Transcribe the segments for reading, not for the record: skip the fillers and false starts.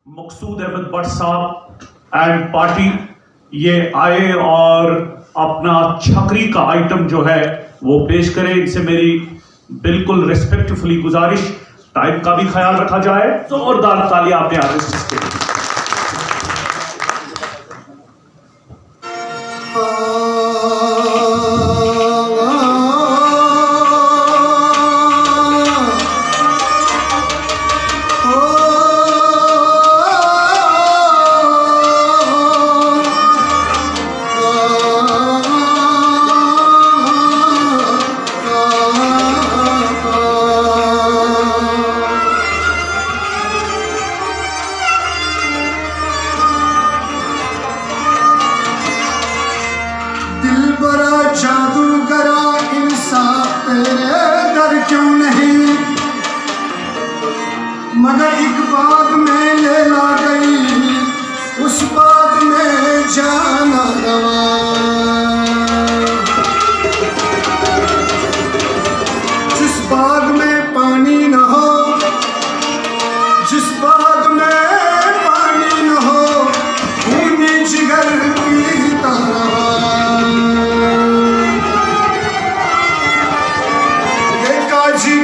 मकसूद अहमद भट्ट साहब and party ये आए और अपना छकरी का आइटम जो है वो पेश करें। इनसे मेरी बिल्कुल रिस्पेक्टफुली गुजारिश, टाइम का भी ख्याल रखा जाए। जोरदार तालियां आपने आरएसएस के लिए। जादूगरा इंसाफ तेरे दर क्यों नहीं, मगर एक बाग में ले ला गई, उस बाग में जाना रवा। जिस बाग में पानी न हो, जिस बाग में पानी न हो, खूनी जिगर पीता रहा।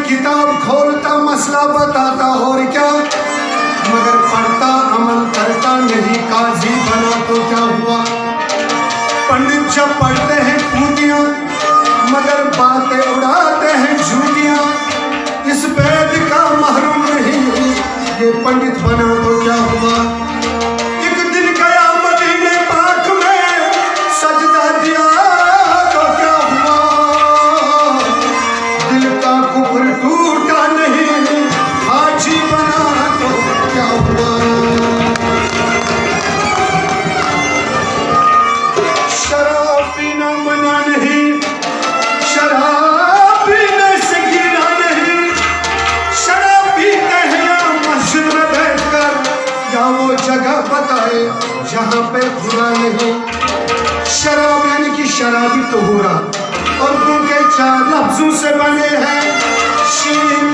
किताब खोलता मसला बताता और क्या, मगर पढ़ता अमल करता नहीं, काजी बना तो क्या हुआ। पंडित जब पढ़ते हैं खूंटियां, मगर बातें उड़ाते हैं झूठियां। इस वेद का महरूम नहीं, ये पंडित बना तो क्या हुआ। एक दिन गया मदीने पाक में, सजदा दिया तो क्या हुआ। दिल का कुफ्र टूटा नहीं, हाजी बना तो क्या हुआ। शराब पीना मना नहीं, शराब पीने से गिरा नहीं। शराब पीते हैं या मस्जिद में बैठकर, या वो जगह बताए जहाँ पे खुदा नहीं। शराब यानी कि शराबी तो हो रहा, और उनके 4 लफ्जों से बने हैं शीन